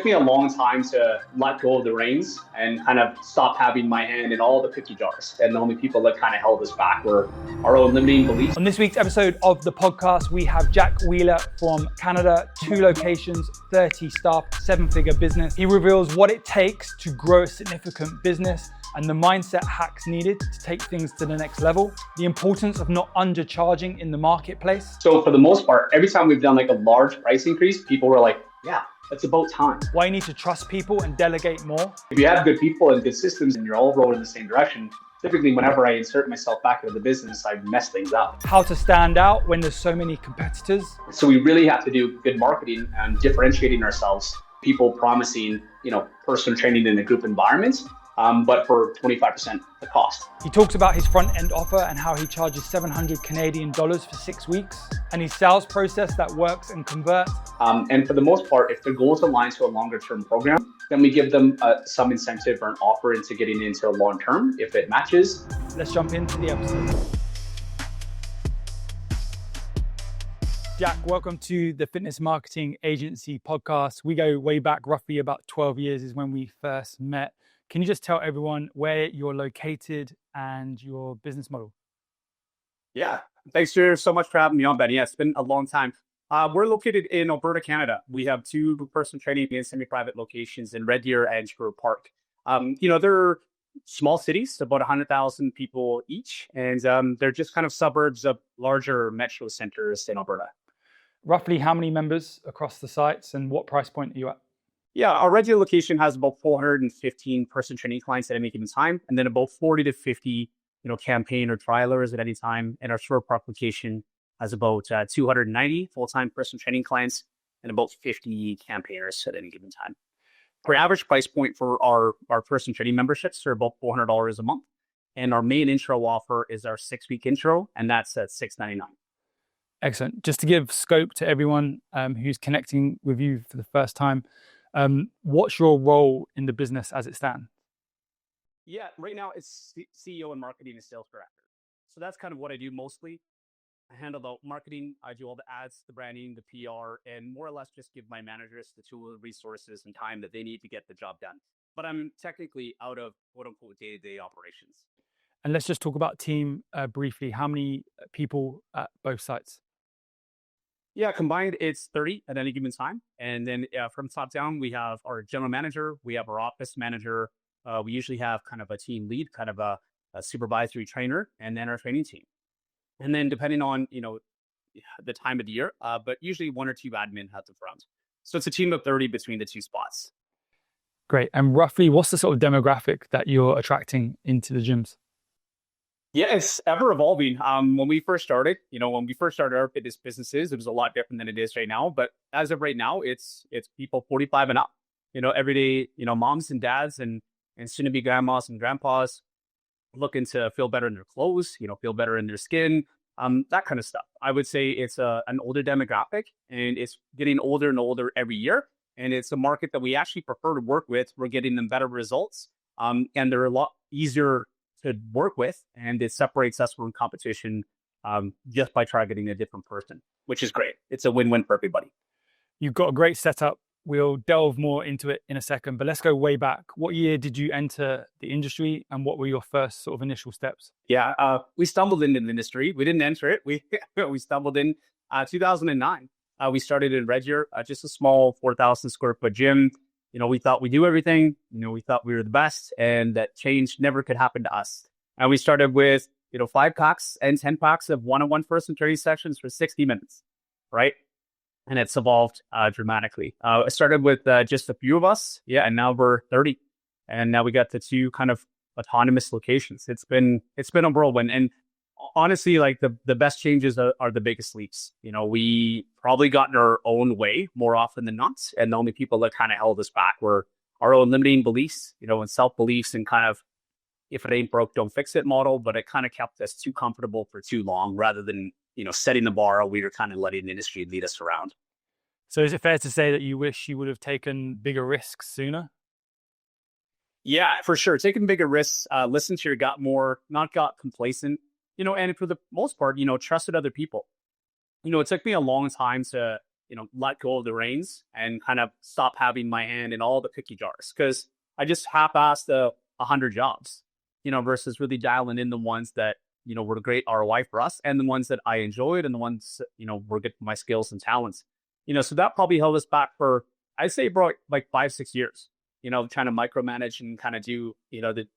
me a long time to let go of the reins and kind of stop having my hand in all the cookie jars. And the only people that kind of held us back were our own limiting beliefs. On this week's episode of the podcast, we have Jack Wheeler from Canada, 2 locations, 30 staff, 7-figure business. He reveals what it takes to grow a significant business and the mindset hacks needed to take things to the next level, the importance of not undercharging in the marketplace. So for the most part, every time we've done like a large price increase, people were like, yeah, it's about time. Why you need to trust people and delegate more. If you have good people and good systems and you're all rowing in the same direction, typically whenever I insert myself back into the business, I mess things up. How to stand out when there's so many competitors. So we really have to do good marketing and differentiating ourselves. People promising, personal training in a group environment, but for 25% the cost. He talks about his front end offer and how he charges 700 Canadian dollars for 6 weeks and his sales process that works and converts. And for the most part, if their goals align to a longer term program, then we give them some incentive or an offer into getting into a long term if it matches. Let's jump into the episode. Jack, welcome to the Fitness Marketing Agency podcast. We go way back, roughly about 12 years is when we first met. Can you just tell everyone where you're located and your business model? Yeah, thanks so much for having me on, Ben. Yeah, it's been a long time. We're located in Alberta, Canada. We have 2 personal training and semi-private locations in Red Deer and Sherwood Park. They're small cities, about 100,000 people each, and they're just kind of suburbs of larger metro centers in Alberta. Roughly how many members across the sites and what price point are you at? Yeah, our Red Deer location has about 415 personal training clients at any given time, and then about 40 to 50, campaign or trialers at any time. And our Sherwood Park location has about 290 full-time personal training clients and about 50 campaigners at any given time. Our average price point for our personal training memberships are about $400 a month, and our main intro offer is our 6-week intro, and that's at $699. Excellent. Just to give scope to everyone who's connecting with you for the first time, what's your role in the business as it stands? Yeah, right now it's CEO and marketing and sales director. So that's kind of what I do mostly. I handle the marketing, I do all the ads, the branding, the PR, and more or less just give my managers the tools, resources, and time that they need to get the job done. But I'm technically out of quote unquote day-to-day operations. And let's just talk about team briefly. How many people at both sites? Yeah, combined, it's 30 at any given time. And then from top down, we have our general manager, we have our office manager. We usually have kind of a team lead, kind of a supervisory trainer, and then our training team. And then depending on, the time of the year, but usually 1 or 2 admin at the front. So it's a team of 30 between the 2 spots. Great. And roughly, what's the sort of demographic that you're attracting into the gyms? Yeah, it's ever evolving. When we first started, our fitness businesses, it was a lot different than it is right now. But as of right now, it's people 45 and up. Everyday, moms and dads and soon to be grandmas and grandpas looking to feel better in their clothes, feel better in their skin, that kind of stuff. I would say it's an older demographic, and it's getting older and older every year. And it's a market that we actually prefer to work with. We're getting them better results, and they're a lot easier to work with, and it separates us from competition just by targeting a different person, which is great. It's a win-win for everybody. You've got a great setup. We'll delve more into it in a second, but let's go way back. What year did you enter the industry, and what were your first sort of initial steps? Yeah, we stumbled into the industry. We didn't enter it. We stumbled in 2009. We started in Red Deer, just a small 4,000 square foot gym. We thought we knew everything. We thought we were the best, and that change never could happen to us. And we started with, 5 packs and 10 packs of one-on-one personal training sessions for 60 minutes, right? And it's evolved dramatically. It started with just a few of us, and now we're 30, and now we got the 2 kind of autonomous locations. It's been a whirlwind, and honestly, like the best changes are the biggest leaps. We probably got in our own way more often than not, and the only people that kind of held us back were our own limiting beliefs, and self-beliefs, and kind of if it ain't broke, don't fix it model. But it kind of kept us too comfortable for too long, rather than setting the bar. We were kind of letting the industry lead us around. So is it fair to say that you wish you would have taken bigger risks sooner? Yeah, for sure. Taking bigger risks, listen to your gut more, not got complacent, and for the most part, trusted other people. It took me a long time to let go of the reins and kind of stop having my hand in all the cookie jars, because I just half-assed 100 jobs, versus really dialing in the ones that, were a great ROI for us, and the ones that I enjoyed, and the ones, were good for my skills and talents. So that probably held us back for, I'd say, about like 5-6 years, trying to micromanage and kind of do, the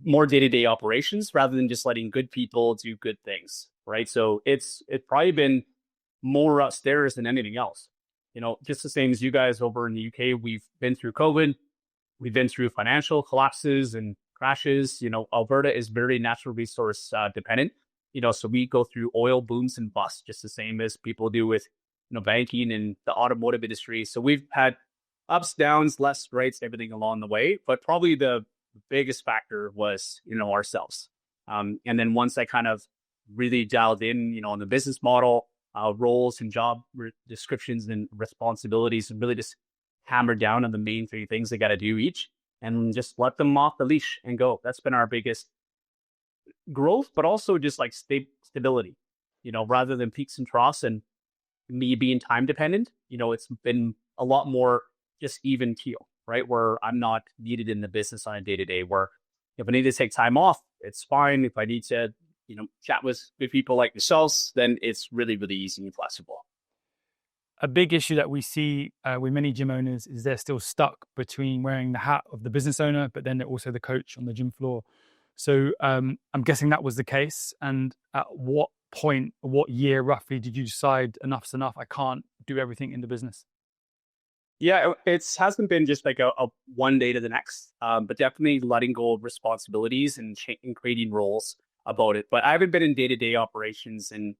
more day-to-day operations rather than just letting good people do good things. Right. So it's probably been more upstairs than anything else. Just the same as you guys over in the UK, we've been through COVID, we've been through financial collapses and crashes. Alberta is very natural resource dependent. So we go through oil booms and busts, just the same as people do with, banking and the automotive industry. So we've had ups, downs, less rates, everything along the way. But probably the biggest factor was, ourselves. And then once I kind of really dialed in, on the business model, roles and job descriptions and responsibilities, and really just hammered down on the main 3 things they got to do each, and just let them off the leash and go. That's been our biggest growth, but also just like stability, rather than peaks and troughs and me being time dependent. It's been a lot more just even keel, right? Where I'm not needed in the business on a day-to-day, where if I need to take time off, it's fine. If I need to, chat with good people like yourselves, then it's really, really easy and flexible. A big issue that we see with many gym owners is they're still stuck between wearing the hat of the business owner, but then they're also the coach on the gym floor. So I'm guessing that was the case. And at what point, what year roughly did you decide enough's enough? I can't do everything in the business. Yeah, it hasn't been just like a one day to the next, but definitely letting go of responsibilities and creating roles about it. But I haven't been in day-to-day operations in,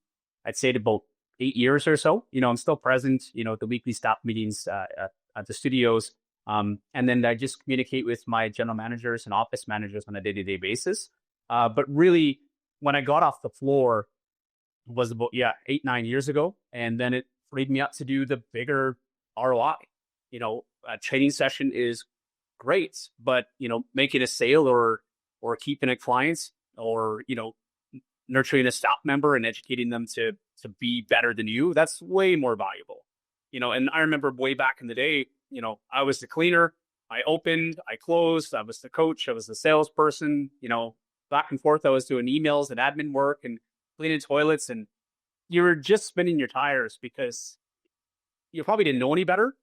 I'd say, about 8 years or so. I'm still present, at the weekly staff meetings at the studios. And then I just communicate with my general managers and office managers on a day-to-day basis. But really, when I got off the floor was about, 8-9 years ago. And then it freed me up to do the bigger ROI. A training session is great, but, making a sale or keeping a client, or, nurturing a staff member and educating them to be better than you, that's way more valuable. And I remember way back in the day, I was the cleaner, I opened, I closed, I was the coach, I was the salesperson, back and forth. I was doing emails and admin work and cleaning toilets, and you were just spinning your tires because you probably didn't know any better.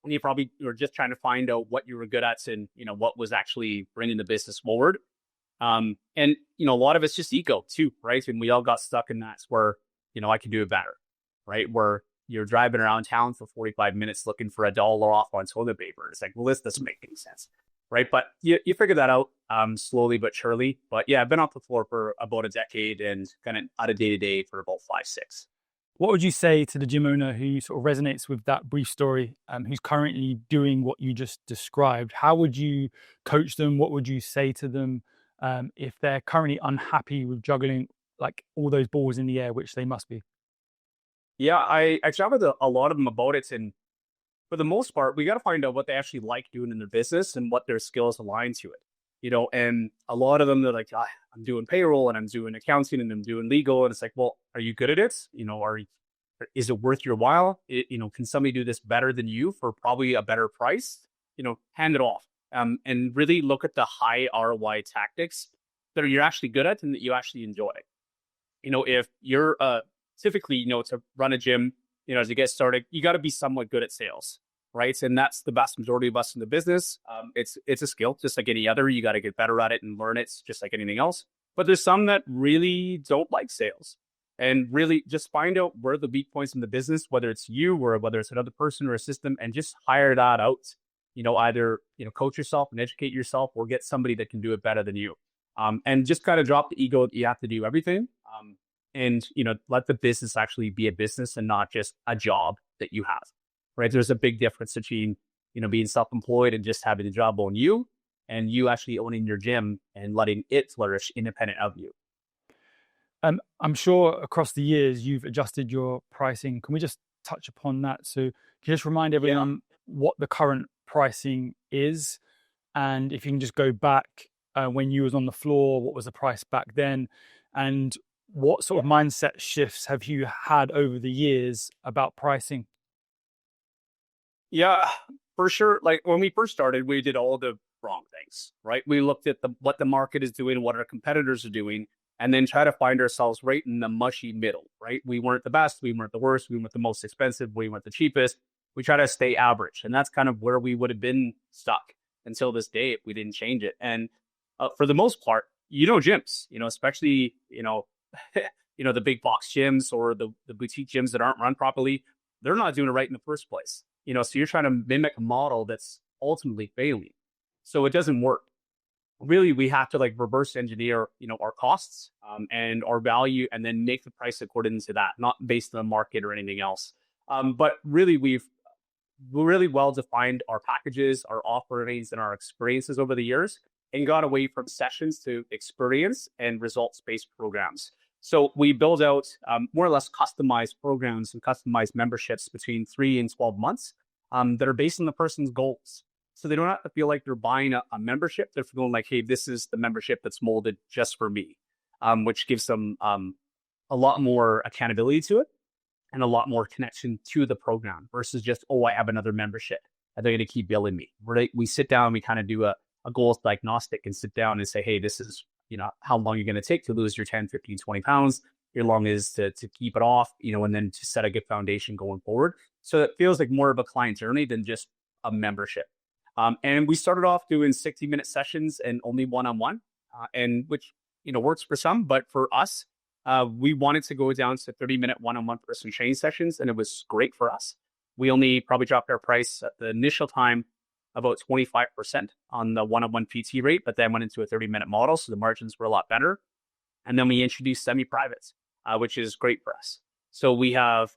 And you probably were just trying to find out what you were good at and, what was actually bringing the business forward. And, a lot of it's just ego too, right? And we all got stuck in that where, I can do it better, right? Where you're driving around town for 45 minutes looking for $1 off on toilet paper. It's like, well, this doesn't make any sense, right? But you figure that out slowly but surely. But yeah, I've been off the floor for about a decade and kind of out of day-to-day for about 5-6. What would you say to the gym owner who sort of resonates with that brief story, who's currently doing what you just described? How would you coach them? What would you say to them if they're currently unhappy with juggling like all those balls in the air, which they must be? Yeah, I chat with a lot of them about it. And for the most part, we got to find out what they actually like doing in their business and what their skills align to it. And a lot of them, they're like, I'm doing payroll and I'm doing accounting and I'm doing legal. And it's like, well, are you good at it? Is it worth your while? Can somebody do this better than you for probably a better price? Hand it off. And really look at the high ROI tactics that you're actually good at and that you actually enjoy. If you're typically, to run a gym, as you get started, you got to be somewhat good at sales, right? And that's the vast majority of us in the business. It's a skill, just like any other. You got to get better at it and learn it, just like anything else. But there's some that really don't like sales, and really just find out where the weak points in the business, whether it's you or whether it's another person or a system, and just hire that out. Either, coach yourself and educate yourself, or get somebody that can do it better than you. And just kind of drop the ego that you have to do everything. And, let the business actually be a business and not just a job that you have, right? There's a big difference between, being self-employed and just having a job on you, and you actually owning your gym and letting it flourish independent of you. I'm sure across the years, you've adjusted your pricing. Can we just touch upon that? So can you just remind everyone what the current pricing is? And if you can just go back when you was on the floor, what was the price back then? And what sort of mindset shifts have you had over the years about pricing? Yeah, for sure. Like when we first started, we did all the wrong things, right? We looked at what the market is doing, what our competitors are doing, and then try to find ourselves right in the mushy middle, right? We weren't the best, we weren't the worst, we weren't the most expensive, we weren't the cheapest. We try to stay average, and that's kind of where we would have been stuck until this day if we didn't change it. And for the most part, gyms, especially the big box gyms or the boutique gyms that aren't run properly, they're not doing it right in the first place. So you're trying to mimic a model that's ultimately failing. So it doesn't work. Really, we have to like reverse engineer, our costs and our value, and then make the price according to that, not based on the market or anything else. But really, we've really well defined our packages, our offerings, and our experiences over the years, and got away from sessions to experience and results-based programs. So we build out more or less customized programs and customized memberships between 3 and 12 months that are based on the person's goals. So they don't have to feel like they're buying a membership. They're feeling like, hey, this is the membership that's molded just for me, which gives them a lot more accountability to it and a lot more connection to the program versus just, oh, I have another membership and they're going to keep billing me. We sit down, we kind of do a goals diagnostic and sit down and say, hey, this is, how long you're going to take to lose your 10, 15, 20 pounds, your long is to keep it off, and then to set a good foundation going forward. So it feels like more of a client journey than just a membership. And we started off doing 60-minute sessions and only one-on-one, and which, works for some, but for us, we wanted to go down to 30-minute one-on-one personal training sessions, and it was great for us. We only probably dropped our price at the initial time about 25% on the one-on-one PT rate, but then went into a 30-minute model, so the margins were a lot better. And then we introduced semi-privates, which is great for us. So we have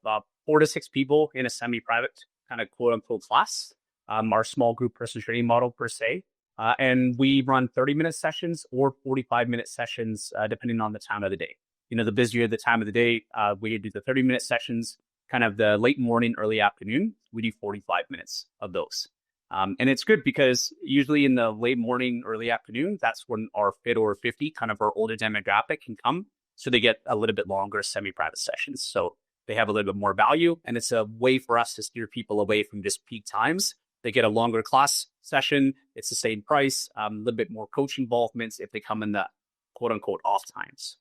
4 to 6 people in a semi-private kind of quote-unquote class, our small group personal training model per se. And we run 30-minute sessions or 45-minute sessions, depending on the time of the day. The busier the time of the day, we do the 30-minute sessions, kind of the late morning, early afternoon. We do 45 minutes of those. And it's good because usually in the late morning, early afternoon, that's when our fit or 50, kind of our older demographic, can come. So they get a little bit longer semi-private sessions. So they have a little bit more value. And it's a way for us to steer people away from just peak times. They get a longer class session. It's the same price, a little bit more coach involvements if they come in the quote unquote off times.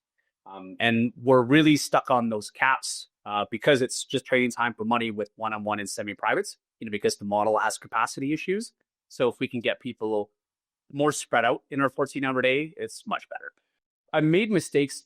And we're really stuck on those caps because it's just trading time for money with one-on-one and semi-privates, because the model has capacity issues. So if we can get people more spread out in our 14-hour day, it's much better. I made mistakes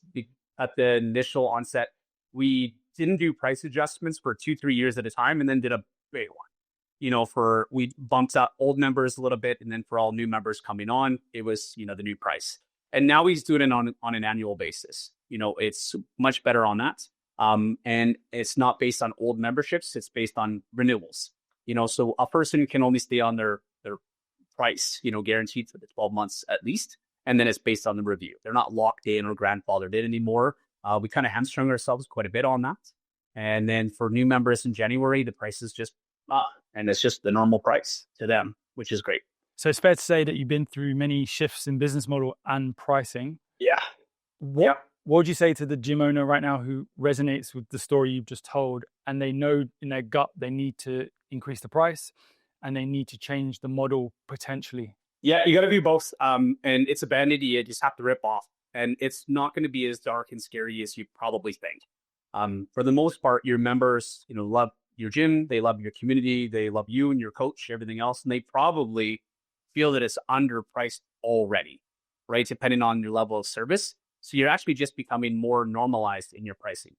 at the initial onset. We didn't do price adjustments for 2-3 years at a time and then did a big one. We bumped up old members a little bit, and then for all new members coming on, it was, the new price. And now he's doing it on an annual basis. It's much better on that. And it's not based on old memberships. It's based on renewals. So a person can only stay on their price, guaranteed for the 12 months at least. And then it's based on the review. They're not locked in or grandfathered in anymore. We kind of hamstrung ourselves quite a bit on that. And then for new members in January, the price is just and it's just the normal price to them, which is great. So it's fair to say that you've been through many shifts in business model and pricing. Yeah. What would you say to the gym owner right now who resonates with the story you've just told, and they know in their gut they need to increase the price and they need to change the model potentially? Yeah, you got to do both. And it's a band-aid you just have to rip off. And it's not going to be as dark and scary as you probably think. For the most part, your members, love your gym, they love your community, they love you and your coach, everything else, and they probably feel that it's underpriced already, right? Depending on your level of service. So you're actually just becoming more normalized in your pricing.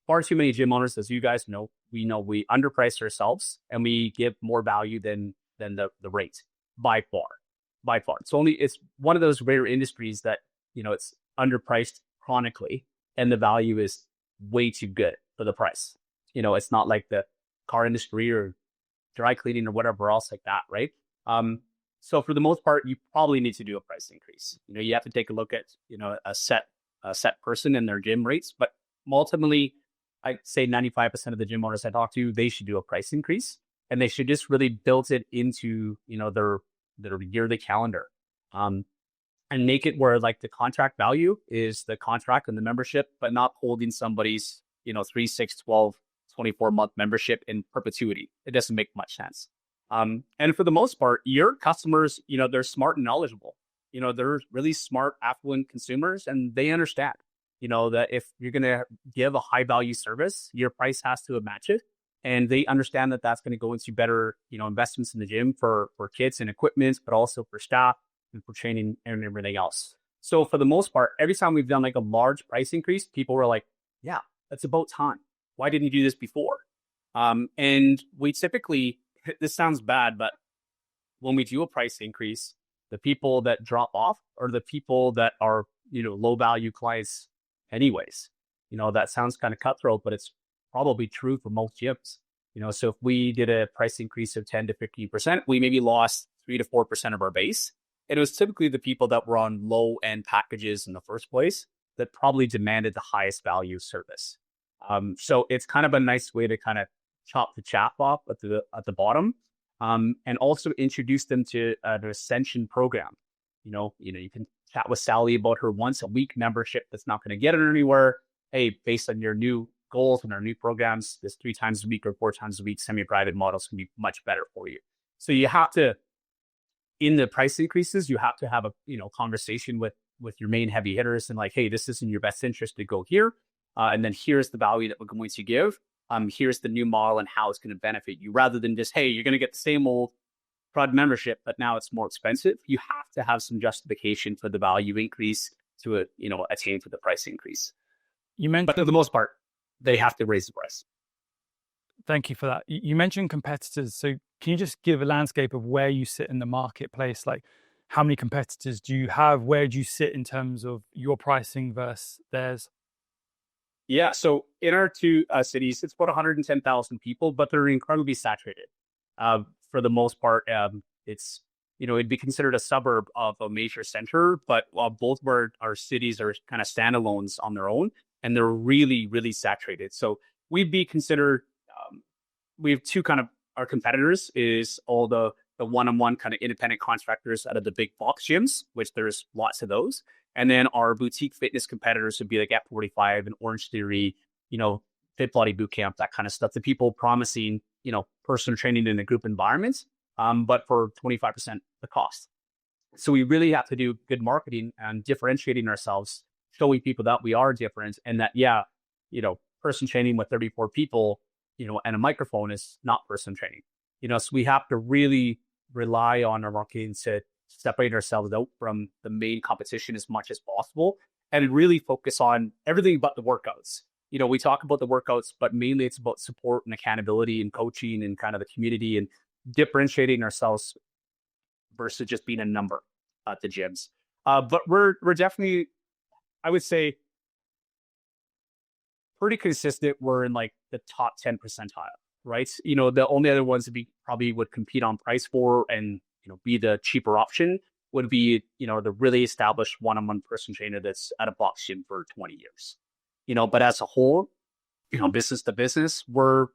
Far too many gym owners, as you guys know, we underprice ourselves and we give more value than the rate by far. It's one of those rare industries that, it's underpriced chronically and the value is way too good for the price. It's not like the car industry or dry cleaning or whatever else like that, right? So for the most part, you probably need to do a price increase. You have to take a look at, a set person and their gym rates, but ultimately, I'd say 95% of the gym owners I talk to, they should do a price increase, and they should just really build it into, their yearly calendar, and make it where like the contract value is the contract and the membership, but not holding somebody's, 3, 6, 12, 24-month membership in perpetuity. It doesn't make much sense. And for the most part, your customers, they're smart and knowledgeable. They're really smart, affluent consumers, and they understand, that if you're going to give a high value service, your price has to match it. And they understand that that's going to go into better, investments in the gym for kids and equipment, but also for staff and for training and everything else. So for the most part, every time we've done like a large price increase, people were like, yeah, that's about time. Why didn't you do this before? And we typically, this sounds bad, but when we do a price increase, the people that drop off are the people that are, low value clients anyways. That sounds kind of cutthroat, but it's probably true for most gyms. So if we did a price increase of 10 to 15%, we maybe lost 3 to 4% of our base. And it was typically the people that were on low end packages in the first place that probably demanded the highest value service. So it's kind of a nice way to kind of chop the chaff off at the bottom, and also introduce them to an Ascension program. You can chat with Sally about her once a week membership that's not going to get her anywhere. Hey, based on your new goals and our new programs, this 3 times a week or 4 times a week semi-private models can be much better for you. So you have to, in the price increases, you have to have a conversation with your main heavy hitters and like, hey, this is in your best interest to go here, and then here's the value that we're going to give. Here's the new model and how it's going to benefit you, rather than just, hey, you're going to get the same old prod membership, but now it's more expensive. You have to have some justification for the value increase to attain for the price increase. You mentioned, but for the most part, they have to raise the price. Thank you for that. You mentioned competitors. So can you just give a landscape of where you sit in the marketplace? Like, how many competitors do you have? Where do you sit in terms of your pricing versus theirs? Yeah, so in our 2 cities, it's about 110,000 people, but they're incredibly saturated. For the most part, it's, it'd be considered a suburb of a major center, but both of our cities are kind of standalones on their own, and they're really, really saturated. So we'd be considered, we have 2 kind of, our competitors is all the one-on-one kind of independent contractors out of the big box gyms, which there's lots of those. And then our boutique fitness competitors would be like F45 and Orange Theory, Fit Body Bootcamp, that kind of stuff. The people promising, personal training in a group environment, but for 25% the cost. So we really have to do good marketing and differentiating ourselves, showing people that we are different, and that, person training with 34 people, and a microphone is not person training. So we have to really rely on our marketing to separate ourselves out from the main competition as much as possible, and really focus on everything but the workouts. We talk about the workouts, but mainly it's about support and accountability and coaching and kind of the community and differentiating ourselves versus just being a number at the gyms. But we're definitely, I would say, pretty consistent. We're in like the top 10 percentile, right? The only other ones that we probably would compete on price for and be the cheaper option would be, the really established one-on-one person trainer that's at a box gym for 20 years. But as a whole, business to business, we're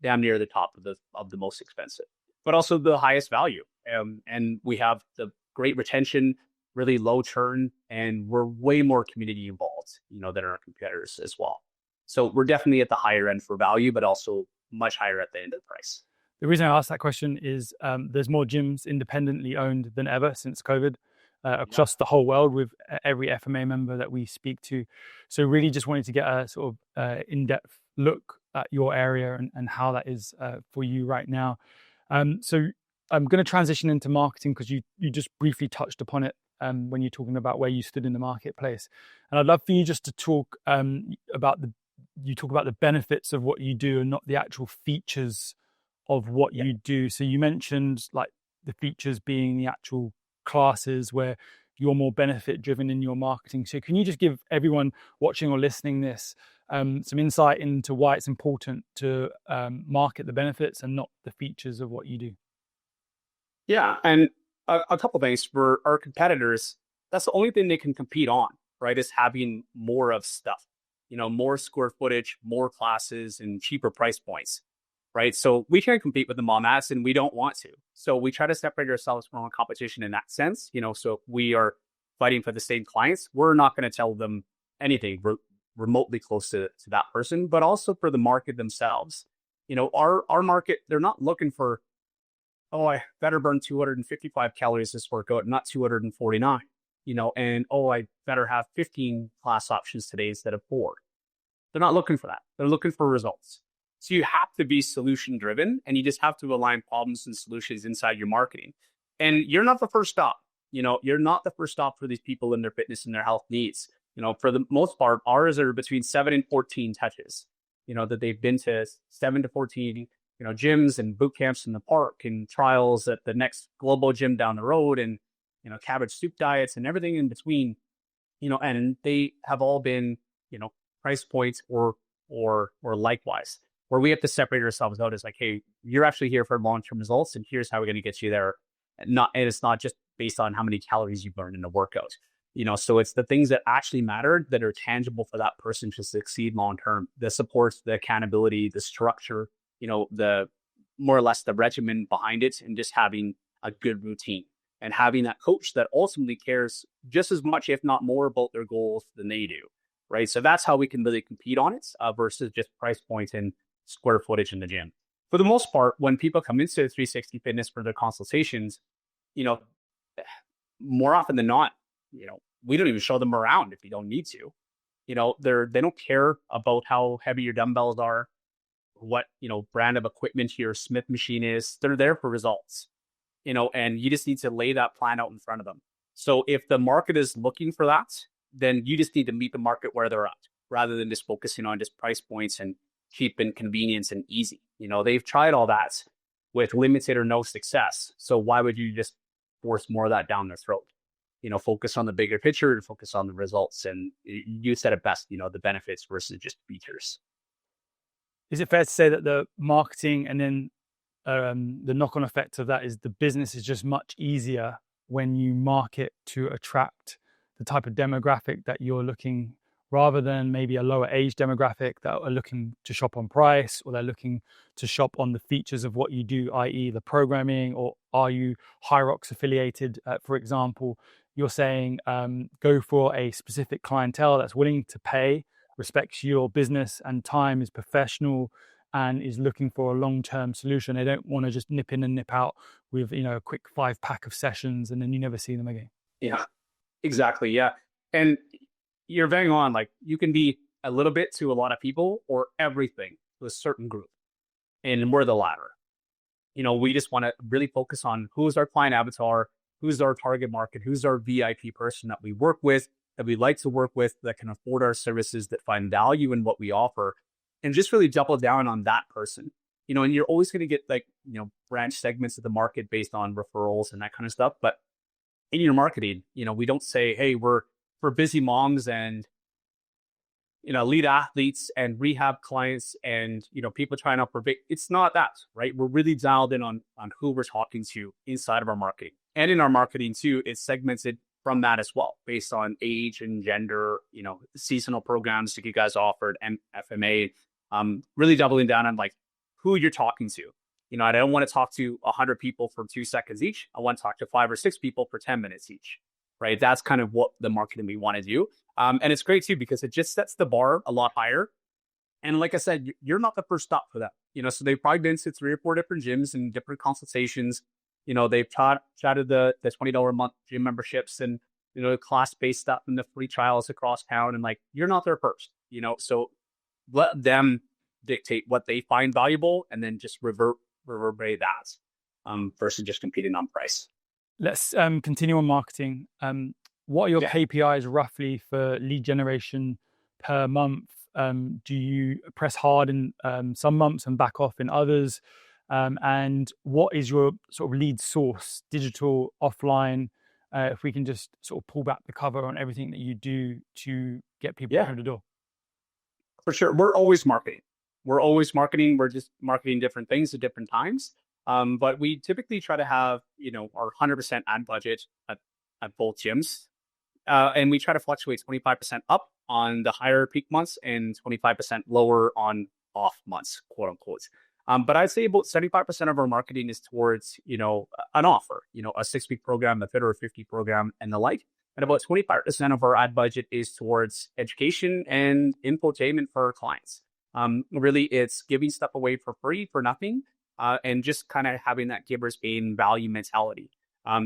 damn near the top of the most expensive, but also the highest value. And we have the great retention, really low churn, and we're way more community involved, than our competitors as well. So we're definitely at the higher end for value, but also much higher at the end of the price. The reason I asked that question is there's more gyms independently owned than ever since COVID across the whole world, with every FMA member that we speak to. So really just wanted to get a sort of in-depth look at your area and how that is for you right now. So I'm going to transition into marketing, because you just briefly touched upon it when you're talking about where you stood in the marketplace. And I'd love for you just to talk about the benefits of what you do and not the actual features of what you do. So you mentioned like the features being the actual classes where you're more benefit driven in your marketing. So can you just give everyone watching or listening this some insight into why it's important to market the benefits and not the features of what you do? Yeah, and a couple of things for our competitors. That's the only thing they can compete on, right? Is having more of stuff, more square footage, more classes, and cheaper price points. Right. So we can't compete with them on that, and we don't want to. So we try to separate ourselves from our competition in that sense. So if we are fighting for the same clients, we're not going to tell them anything. remotely close to that person, but also for the market themselves. Our market, they're not looking for, oh, I better burn 255 calories this workout, not 249, and oh, I better have 15 class options today instead of 4. They're not looking for that. They're looking for results. So you have to be solution driven, and you just have to align problems and solutions inside your marketing. And you're not the first stop. You're not the first stop for these people in their fitness and their health needs. For the most part, ours are between 7 and 14 touches, that they've been to 7 to 14, gyms and boot camps in the park and trials at the next global gym down the road, and, cabbage soup diets and everything in between, and they have all been, price points or likewise, where we have to separate ourselves out as like, hey, you're actually here for long-term results, and here's how we're going to get you there. And it's not just based on how many calories you burn in a workout. So it's the things that actually matter that are tangible for that person to succeed long-term. The supports, the accountability, the structure, the more or less the regimen behind it, and just having a good routine and having that coach that ultimately cares just as much, if not more, about their goals than they do. Right. So that's how we can really compete on it versus just price points and square footage in the gym. For the most part, when people come into 360 Fitness for their consultations, more often than not, we don't even show them around if you don't need to. They don't care about how heavy your dumbbells are, what, brand of equipment your Smith machine is. They're there for results, and you just need to lay that plan out in front of them. So if the market is looking for that, then you just need to meet the market where they're at, rather than just focusing on just price points and cheap and convenience and easy. They've tried all that with limited or no success. So why would you just force more of that down their throat? Focus on the bigger picture and focus on the results. And you said it best, the benefits versus just features. Is it fair to say that the marketing and then the knock-on effect of that is the business is just much easier when you market to attract the type of demographic that you're looking, rather than maybe a lower age demographic that are looking to shop on price, or they're looking to shop on the features of what you do, i.e. the programming, or are you Hyrox affiliated, for example? You're saying go for a specific clientele that's willing to pay, respects your business and time, is professional, and is looking for a long-term solution. They don't want to just nip in and nip out with, a quick 5-pack of sessions and then you never see them again. Yeah. Exactly. Yeah. And you're bang on, like you can be a little bit to a lot of people or everything to a certain group. And we're the latter. We just want to really focus on who's our client avatar, who's our target market, who's our VIP person that we work with, that we like to work with, that can afford our services, that find value in what we offer, and just really double down on that person. And you're always going to get branch segments of the market based on referrals and that kind of stuff. But in your marketing, we don't say, hey, we're for busy moms and, elite athletes and rehab clients and, people trying out for big. It's not that, right? We're really dialed in on who we're talking to inside of our marketing. And in our marketing too, it's segmented from that as well, based on age and gender, seasonal programs that you guys offered, and FMA, really doubling down on like who you're talking to. I don't want to talk to 100 people for 2 seconds each. I want to talk to 5 or 6 people for 10 minutes each, right? That's kind of what the marketing we want to do. And it's great too, because it just sets the bar a lot higher. And like I said, you're not the first stop for them. So they've probably been to 3 or 4 different gyms and different consultations. They've chatted the $20 a month gym memberships and, class-based stuff and the free trials across town. And like, you're not their first, so let them dictate what they find valuable and then just reverberate that versus just competing on price. Let's continue on marketing. What are your KPIs roughly for lead generation per month? Do you press hard in some months and back off in others? And what is your sort of lead source, digital, offline? If we can just sort of pull back the cover on everything that you do to get people through the door. For sure. We're always marketing. We're just marketing different things at different times. But we typically try to have, our 100% ad budget at both gyms. And we try to fluctuate 25% up on the higher peak months and 25% lower on off months, quote unquote. But I'd say about 75% of our marketing is towards, an offer, a 6-week program, a 50 or 50 program and the like. And about 25% of our ad budget is towards education and infotainment for our clients. Really, it's giving stuff away for free, for nothing, and just kind of having that giver's gain value mentality.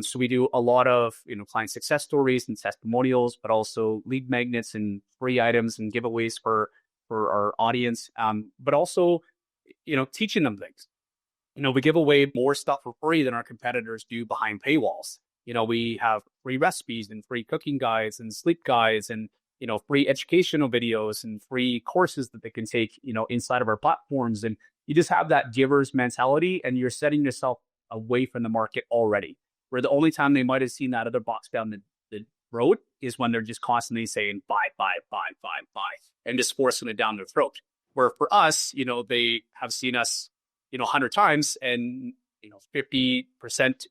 So we do a lot of, client success stories and testimonials, but also lead magnets and free items and giveaways for our audience. But also, teaching them things. We give away more stuff for free than our competitors do behind paywalls. We have free recipes and free cooking guides and sleep guides and, free educational videos and free courses that they can take, inside of our platforms. And you just have that giver's mentality, and you're setting yourself away from the market already, where the only time they might have seen that other box down the road is when they're just constantly saying, buy, buy, buy, buy, buy, and just forcing it down their throat. Where for us, they have seen us, 100 times, and 50%,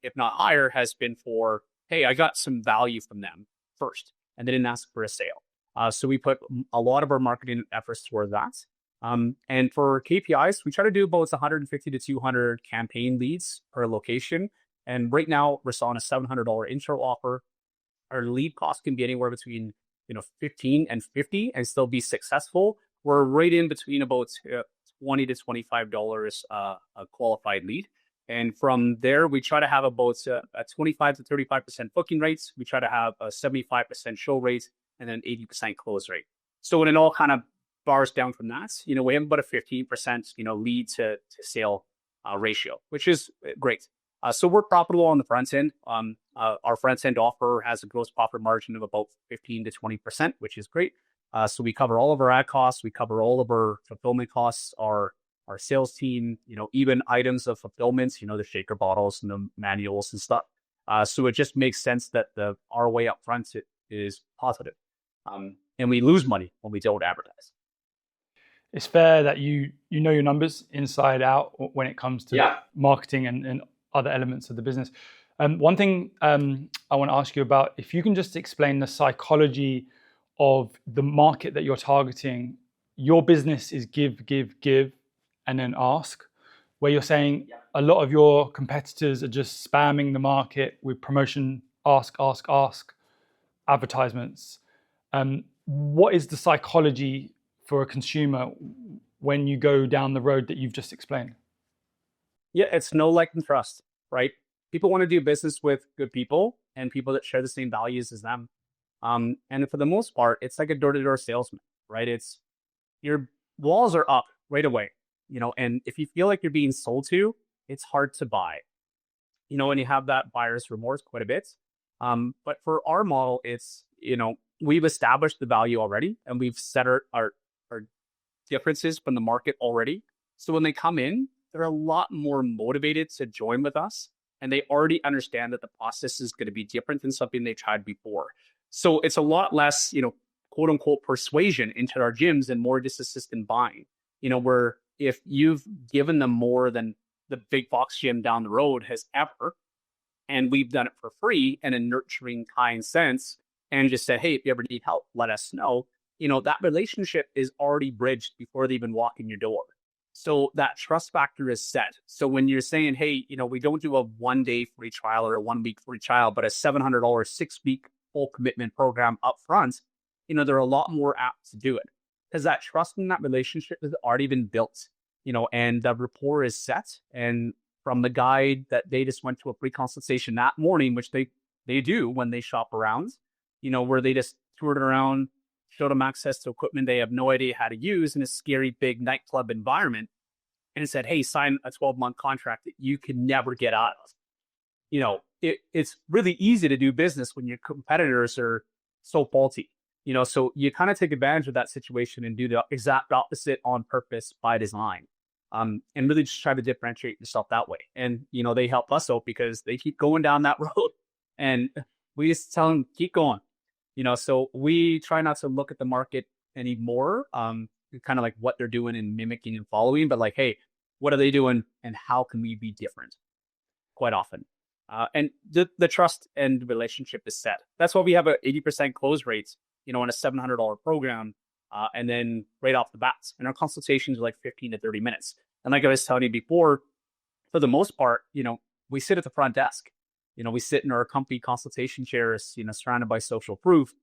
if not higher, has been for, hey, I got some value from them first, and they didn't ask for a sale. So we put a lot of our marketing efforts toward that. And for KPIs, we try to do about 150 to 200 campaign leads per location. And right now we're selling a $700 intro offer. Our lead cost can be anywhere between 15 and 50 and still be successful. We're right in between about $20 to $25 a qualified lead. And from there, we try to have about a 25 to 35% booking rates. We try to have a 75% show rate and then 80% close rate. So when it all kind of bars down from that, we have about a 15%, lead to sale ratio, which is great. So we're profitable on the front end. Our front end offer has a gross profit margin of about 15 to 20%, which is great. So we cover all of our ad costs. We cover all of our fulfillment costs, our sales team, even items of fulfillment, the shaker bottles and the manuals and stuff. So it just makes sense that the ROI up front is positive. And we lose money when we don't advertise. It's fair that you know your numbers inside out when it comes to marketing and other elements of the business. One thing I want to ask you about, if you can just explain the psychology of the market that you're targeting. Your business is give, and then ask, where you're saying a lot of your competitors are just spamming the market with promotion, ask advertisements. What is the psychology for a consumer when you go down the road that you've just explained? Yeah, it's know, like, and trust, right? People want to do business with good people and people that share the same values as them. And for the most part, it's like a door-to-door salesman, right? It's your walls are up right away, and if you feel like you're being sold to, it's hard to buy, and you have that buyer's remorse quite a bit. But for our model, it's, we've established the value already, and we've set our differences from the market already. So when they come in, they're a lot more motivated to join with us, and they already understand that the process is going to be different than something they tried before. So it's a lot less, quote unquote, persuasion into our gyms and more just assistant buying, where if you've given them more than the big box gym down the road has ever, and we've done it for free in a nurturing, kind sense, and just said, hey, if you ever need help, let us know, that relationship is already bridged before they even walk in your door. So that trust factor is set. So when you're saying, hey, we don't do a 1-day free trial or a 1-week free trial, but a $700 6-week full commitment program up front, there are a lot more apps to do it because that trust in that relationship has already been built, and the rapport is set. And from the guide that they just went to a free consultation that morning, which they do when they shop around, where they just toured around, showed them access to equipment they have no idea how to use in a scary big nightclub environment, and said, hey, sign a 12-month contract that you can never get out of. It's really easy to do business when your competitors are so faulty, so you kind of take advantage of that situation and do the exact opposite on purpose by design, and really just try to differentiate yourself that way. And, they help us out because they keep going down that road, and we just tell them, keep going, so we try not to look at the market anymore, kind of like what they're doing and mimicking and following, but like, hey, what are they doing and how can we be different quite often? And the trust and relationship is set. That's why we have a 80% close rates, on a $700 program. And then right off the bat, and our consultations are like 15 to 30 minutes. And like I was telling you before, for the most part, we sit at the front desk. We sit in our comfy consultation chairs, surrounded by social proof,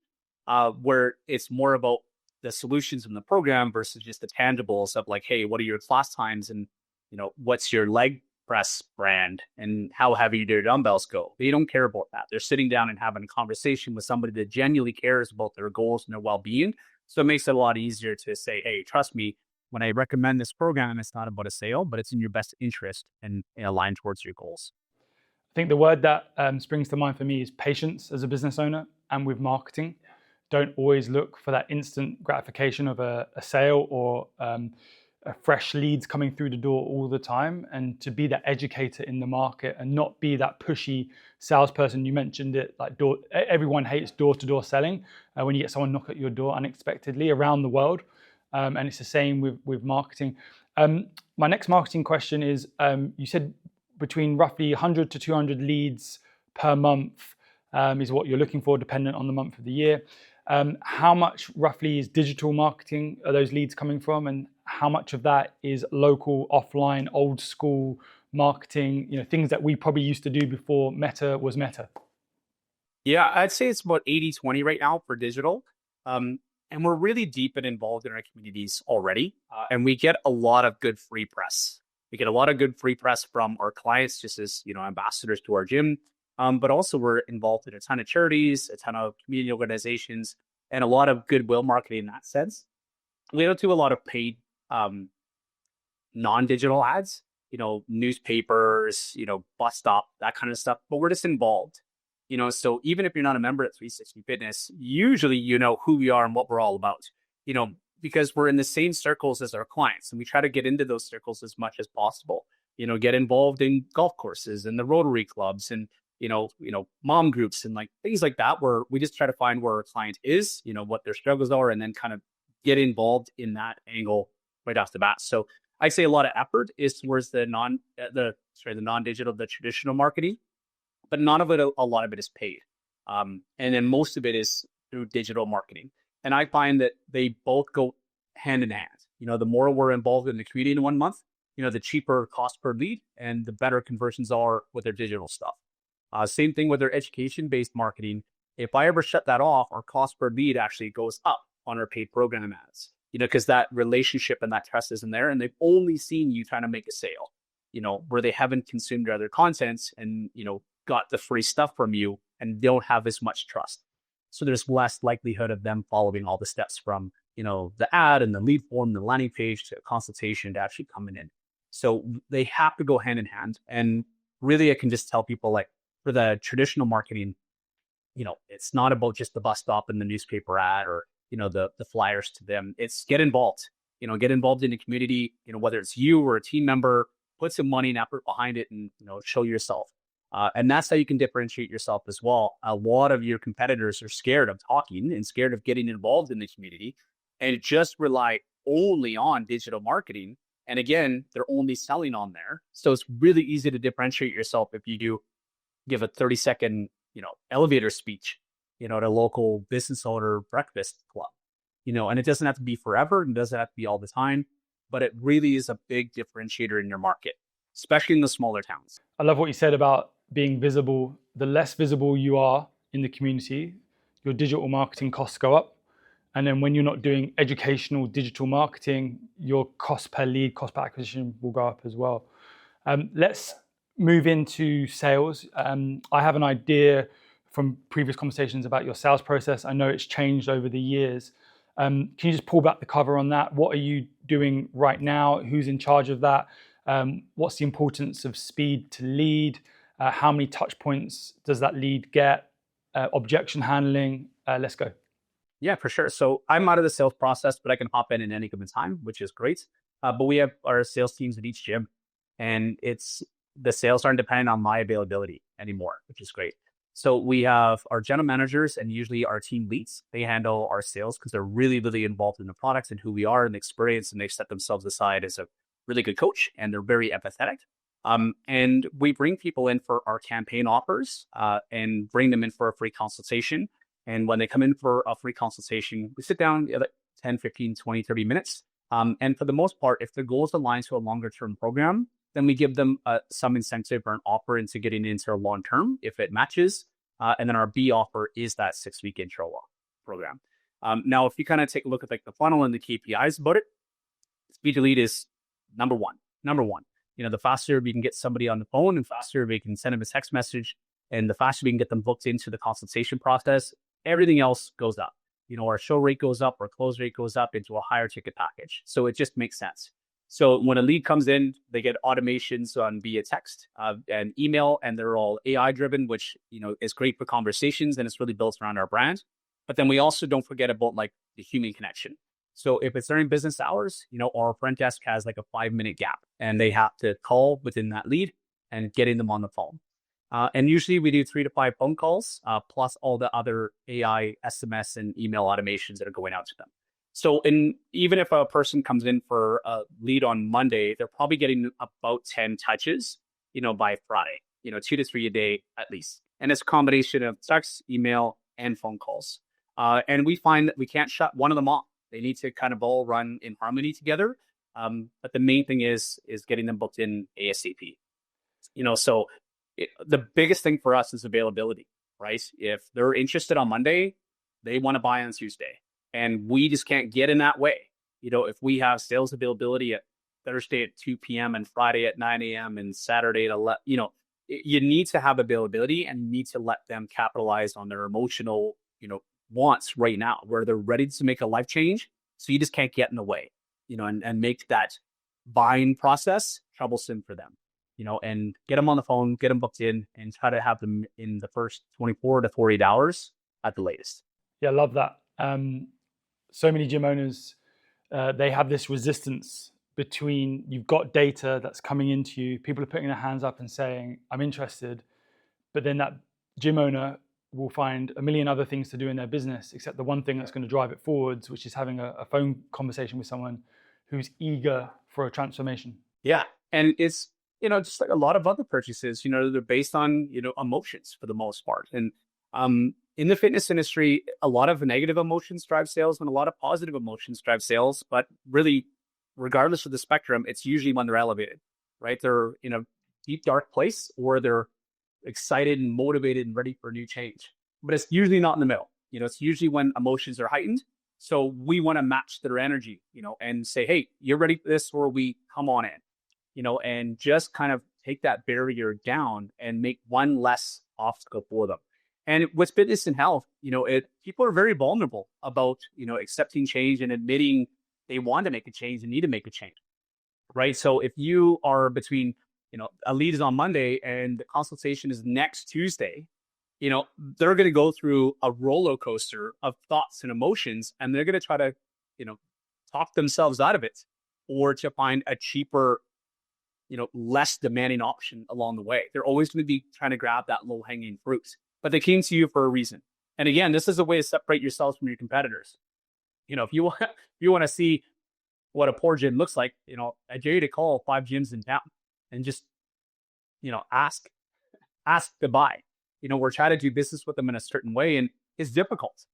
where it's more about the solutions in the program versus just the tangibles of like, hey, what are your class times, and what's your leg press brand, and how heavy do your dumbbells go? They don't care about that. They're sitting down and having a conversation with somebody that genuinely cares about their goals and their well-being. So it makes it a lot easier to say, hey, trust me, when I recommend this program, it's not about a sale, but it's in your best interest and aligned towards your goals. I think the word that springs to mind for me is patience as a business owner and with marketing. Don't always look for that instant gratification of a sale or a fresh leads coming through the door all the time, and to be that educator in the market and not be that pushy salesperson. You mentioned it, like everyone hates door-to-door selling when you get someone knock at your door unexpectedly around the world. And it's the same with marketing. My next marketing question is, you said between roughly 100 to 200 leads per month is what you're looking for, dependent on the month of the year. How much roughly is digital marketing are those leads coming from, and how much of that is local, offline, old school marketing, things that we probably used to do before Meta was Meta? Yeah, I'd say it's about 80-20 right now for digital. And we're really deep and involved in our communities already. And we get a lot of good free press. We get a lot of good free press from our clients, just as, ambassadors to our gym. But also we're involved in a ton of charities, a ton of community organizations, and a lot of goodwill marketing in that sense. We don't do a lot of paid non-digital ads, newspapers, bus stop, that kind of stuff, but we're just involved. So even if you're not a member at 360 Fitness, usually you know who we are and what we're all about, because we're in the same circles as our clients, and we try to get into those circles as much as possible, get involved in golf courses and the Rotary clubs and, mom groups and like things like that, where we just try to find where our client is, what their struggles are, and then kind of get involved in that angle right off the bat. So I'd say a lot of effort is towards the non-digital, the traditional marketing, but none of it, a lot of it is paid. And then most of it is through digital marketing. And I find that they both go hand in hand. The more we're involved in the community in 1 month, the cheaper cost per lead and the better conversions are with their digital stuff. Same thing with their education-based marketing. If I ever shut that off, our cost per lead actually goes up on our paid program ads, because that relationship and that trust isn't there. And they've only seen you trying to make a sale, where they haven't consumed your other contents and, got the free stuff from you and don't have as much trust. So there's less likelihood of them following all the steps from, the ad and the lead form, the landing page to consultation to actually coming in. So they have to go hand in hand. And really, I can just tell people, like, for the traditional marketing, it's not about just the bus stop and the newspaper ad or, the flyers to them. It's get involved, get involved in the community, whether it's you or a team member, put some money and effort behind it and, show yourself. And that's how you can differentiate yourself as well. A lot of your competitors are scared of talking and scared of getting involved in the community and just rely only on digital marketing. And again, they're only selling on there. So it's really easy to differentiate yourself if you do give a 30-second, elevator speech, at a local business owner breakfast club, and it doesn't have to be forever and doesn't have to be all the time, but it really is a big differentiator in your market, especially in the smaller towns. I love what you said about being visible. The less visible you are in the community, your digital marketing costs go up. And then when you're not doing educational digital marketing, your cost per lead, cost per acquisition will go up as well. Let's move into sales. I have an idea from previous conversations about your sales process. I know it's changed over the years. Can you just pull back the cover on that? What are you doing right now? Who's in charge of that? What's the importance of speed to lead? How many touch points does that lead get? Objection handling. Let's go. Yeah, for sure. So I'm out of the sales process, but I can hop in any given time, which is great. But we have our sales teams at each gym, and the sales aren't dependent on my availability anymore, which is great. So we have our general managers and usually our team leads. They handle our sales because they're really, really involved in the products and who we are and the experience, and they set themselves aside as a really good coach, and they're very empathetic. And we bring people in for our campaign offers and bring them in for a free consultation. And when they come in for a free consultation, we sit down 10, 15, 20, 30 minutes. And for the most part, if the goals align to a longer term program, then we give them some incentive or an offer into getting into long term if it matches. And then our B offer is that 6-week intro program. Now, if you kind of take a look at like the funnel and the KPIs about it, speed to lead is number one. Number one. The faster we can get somebody on the phone, and faster we can send them a text message, and the faster we can get them booked into the consultation process, everything else goes up. Our show rate goes up, our close rate goes up into a higher ticket package. So it just makes sense. So when a lead comes in, they get automations on via text and email, and they're all AI driven, which, is great for conversations, and it's really built around our brand. But then we also don't forget about like the human connection. So if it's during business hours, our front desk has like a 5-minute gap, and they have to call within that lead and getting them on the phone. And usually we do 3 to 5 phone calls, plus all the other AI, SMS, and email automations that are going out to them. So even if a person comes in for a lead on Monday, they're probably getting about 10 touches, by Friday, 2 to 3 a day at least. And it's a combination of text, email, and phone calls. And we find that we can't shut one of them off. They need to kind of all run in harmony together. But the main thing is getting them booked in ASAP. So the biggest thing for us is availability, right? If they're interested on Monday, they want to buy on Tuesday. And we just can't get in that way. If we have sales availability at Thursday at 2 p.m. and Friday at 9 a.m. and Saturday at 11, you need to have availability, and you need to let them capitalize on their emotional, wants right now, where they're ready to make a life change. So you just can't get in the way, and make that buying process troublesome for them, and get them on the phone, get them booked in, and try to have them in the first 24 to 48 hours at the latest. Yeah, I love that. So many gym owners, they have this resistance between, you've got data that's coming into you, people are putting their hands up and saying, I'm interested, but then that gym owner will find a million other things to do in their business, except the one thing that's going to drive it forwards, which is having a phone conversation with someone who's eager for a transformation. Yeah. And it's, just like a lot of other purchases, they're based on, emotions for the most part. And in the fitness industry, a lot of negative emotions drive sales and a lot of positive emotions drive sales. But really, regardless of the spectrum, it's usually when they're elevated, right? They're in a deep, dark place, or they're excited and motivated and ready for a new change. But it's usually not in the middle. It's usually when emotions are heightened. So we want to match their energy, and say, hey, you're ready for this, or we come on in, and just kind of take that barrier down and make one less obstacle for them. And with fitness and health, people are very vulnerable about, accepting change and admitting they want to make a change and need to make a change, right? So if you are between, a lead is on Monday and the consultation is next Tuesday, they're going to go through a roller coaster of thoughts and emotions, and they're going to try to, talk themselves out of it, or to find a cheaper, less demanding option along the way. They're always going to be trying to grab that low hanging fruit. But they came to you for a reason. And again, this is a way to separate yourselves from your competitors. If you want to see what a poor gym looks like, I dare you to call 5 gyms in town and just, ask to buy. We're trying to do business with them in a certain way, and it's difficult.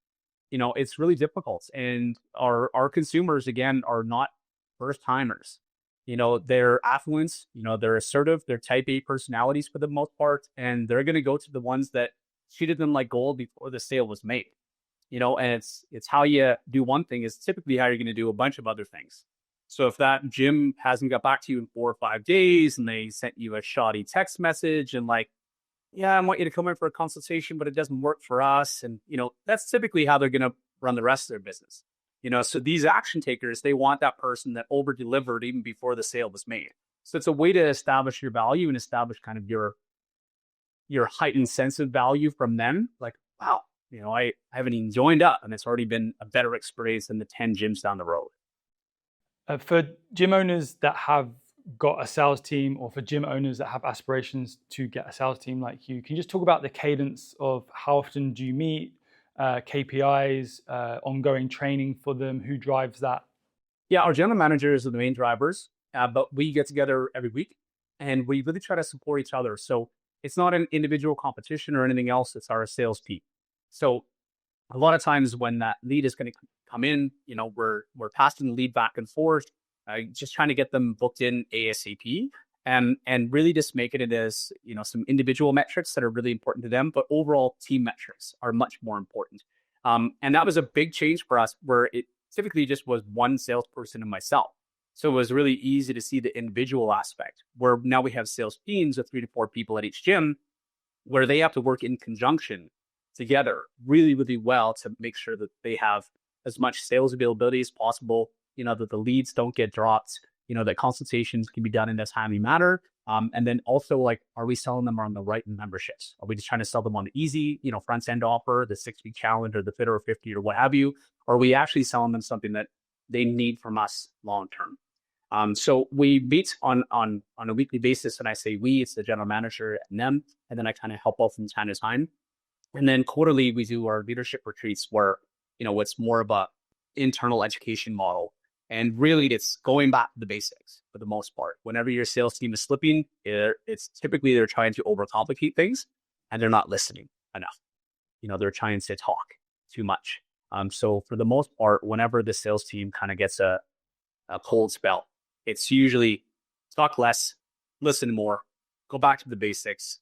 It's really difficult. And our consumers, again, are not first timers. They're affluent, they're assertive, they're type A personalities for the most part, and they're going to go to the ones that treated them like gold before the sale was made. And it's how you do one thing is typically how you're going to do a bunch of other things. So if that gym hasn't got back to you in 4 or 5 days, and they sent you a shoddy text message and like, yeah, I want you to come in for a consultation, but it doesn't work for us. And, that's typically how they're going to run the rest of their business. So these action takers, they want that person that over delivered even before the sale was made. So it's a way to establish your value and establish kind of your heightened sense of value from them. Like, wow, I haven't even joined up, and it's already been a better experience than the 10 gyms down the road. For gym owners that have got a sales team, or for gym owners that have aspirations to get a sales team like you, can you just talk about the cadence of how often do you meet, KPIs, ongoing training for them, who drives that? Yeah, our general managers are the main drivers, but we get together every week and we really try to support each other. So it's not an individual competition or anything else. It's our sales team. So a lot of times when that lead is going to come in, we're passing the lead back and forth, just trying to get them booked in ASAP. and really just make it as, some individual metrics that are really important to them, but overall team metrics are much more important. And that was a big change for us, where it typically just was one salesperson and myself. So it was really easy to see the individual aspect, where now we have sales teams of 3 to 4 people at each gym, where they have to work in conjunction together really, really well to make sure that they have as much sales availability as possible, that the leads don't get dropped, that consultations can be done in a timely manner. And then also, like, are we selling them on the right memberships? Are we just trying to sell them on the easy, front end offer, the 6-week challenge or the fit or 50 or what have you? Or are we actually selling them something that they need from us long term? So we meet on a weekly basis, and I say we, it's the general manager and them, and then I kind of help out from time to time. And then quarterly, we do our leadership retreats where, it's more of a internal education model. And really, it's going back to the basics for the most part. Whenever your sales team is slipping, it's typically they're trying to overcomplicate things and they're not listening enough. They're trying to talk too much. So for the most part, whenever the sales team kind of gets a cold spell, it's usually talk less, listen more, go back to the basics,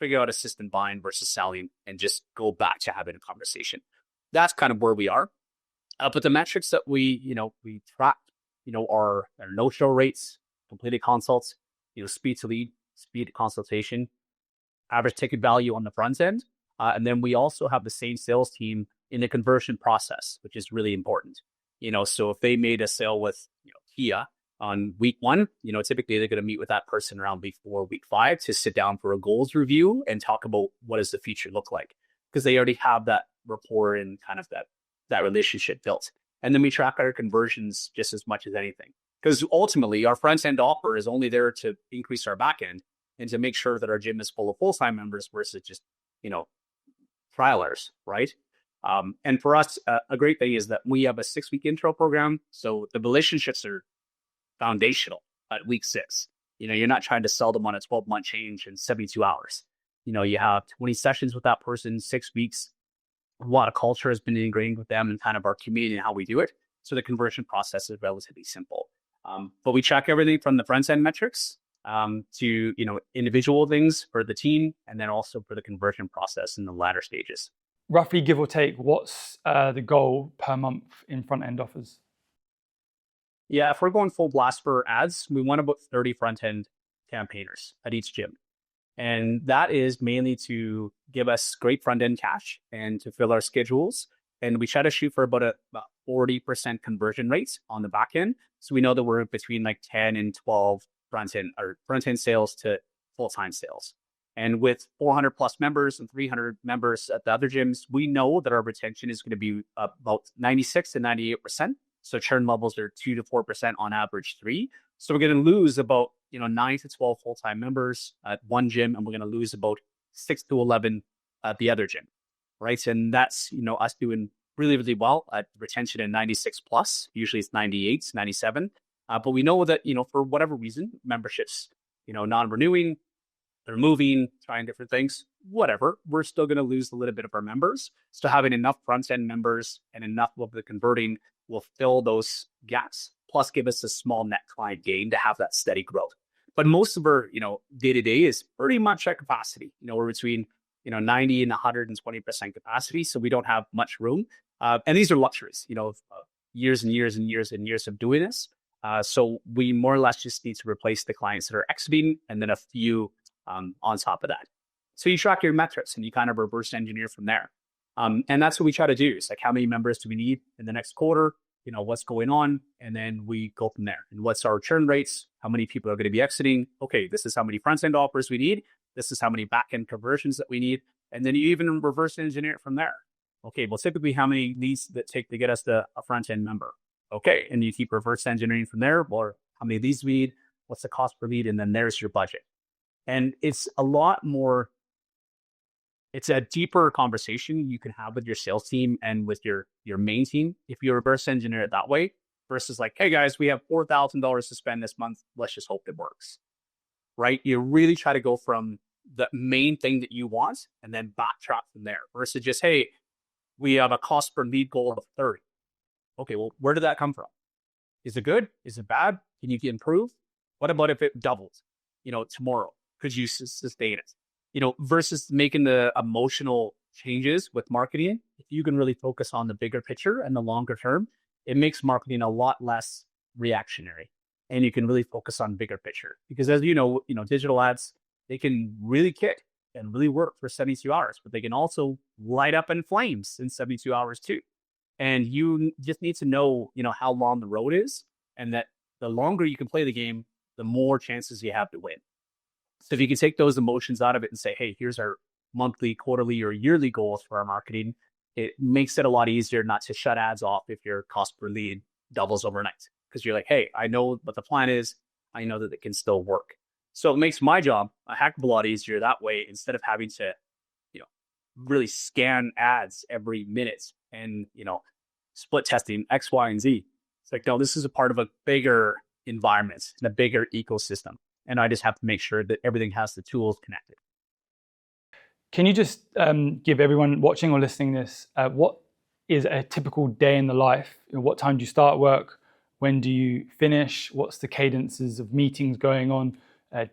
figure out assistant buying versus selling, and just go back to having a conversation. That's kind of where we are. But the metrics that we track, are no-show rates, completed consults, speed to lead, speed to consultation, average ticket value on the front end. And then we also have the same sales team in the conversion process, which is really important. So if they made a sale with Kia on week 1, typically they're going to meet with that person around before week 5 to sit down for a goals review and talk about what does the future look like, because they already have that rapport and kind of that relationship built. And then we track our conversions just as much as anything, because ultimately our front end offer is only there to increase our back end and to make sure that our gym is full of full-time members versus just, trialers, right? And for us, a great thing is that we have a 6-week intro program. So the relationships are foundational at week 6. You're not trying to sell them on a 12-month change in 72 hours. You have 20 sessions with that person, 6 weeks. A lot of culture has been ingrained with them and kind of our community and how we do it. So the conversion process is relatively simple. But we track everything from the front end metrics to, individual things for the team, and then also for the conversion process in the latter stages. Roughly, give or take, what's the goal per month in front end offers? Yeah, if we're going full blast for ads, we want about 30 front end campaigners at each gym. And that is mainly to give us great front end cash and to fill our schedules. And we try to shoot for about 40% conversion rates on the back end. So we know that we're between like 10 and 12 front end sales to full-time sales. And with 400 plus members and 300 members at the other gyms, we know that our retention is going to be about 96 to 98%. So churn levels are 2 to 4% on average 3. So we're going to lose about 9 to 12 full-time members at one gym, and we're going to lose about 6 to 11 at the other gym, right? And that's us doing really, really well at retention at 96 plus. Usually it's 98, 97. But we know that for whatever reason, memberships non-renewing, they're moving, trying different things, whatever, we're still going to lose a little bit of our members. So having enough front-end members and enough of the converting will fill those gaps, plus give us a small net client gain to have that steady growth. But most of our, day-to-day is pretty much at capacity. We're between, 90 and 120% capacity. So we don't have much room. And these are luxuries, years and years and years and years of doing this. So we more or less just need to replace the clients that are exiting and then a few on top of that. So you track your metrics and you kind of reverse engineer from there. And that's what we try to do. It's like, how many members do we need in the next quarter? What's going on? And then we go from there. And what's our churn rates? How many people are going to be exiting? Okay, this is how many front end offers we need. This is how many back end conversions that we need. And then you even reverse engineer it from there. Okay, well, typically how many leads that take to get us to a front end member? Okay, and you keep reverse engineering from there. Or how many leads we need? What's the cost per lead? And then there's your budget. And it's a lot more. It's a deeper conversation you can have with your sales team and with your main team if you reverse engineer it that way, versus like, hey guys, we have $4,000 to spend this month. Let's just hope it works, right? You really try to go from the main thing that you want and then backtrack from there versus just, hey, we have a cost per lead goal of 30. Okay, well, where did that come from? Is it good? Is it bad? Can you improve? What about if it doubles? tomorrow? Could you sustain it? Versus making the emotional changes with marketing. If you can really focus on the bigger picture and the longer term, it makes marketing a lot less reactionary, and you can really focus on bigger picture. Because as digital ads, they can really kick and really work for 72 hours, but they can also light up in flames in 72 hours too. And you just need to know, how long the road is, and that the longer you can play the game, the more chances you have to win. So if you can take those emotions out of it and say, hey, here's our monthly, quarterly, or yearly goals for our marketing, it makes it a lot easier not to shut ads off if your cost per lead doubles overnight. Because you're like, hey, I know what the plan is. I know that it can still work. So it makes my job a heck of a lot easier that way, instead of having to, really scan ads every minute and, split testing X, Y, and Z. It's like, no, this is a part of a bigger environment and a bigger ecosystem. And I just have to make sure that everything has the tools connected. Can you just give everyone watching or listening this, what is a typical day in the life? What time do you start work? When do you finish? What's the cadences of meetings going on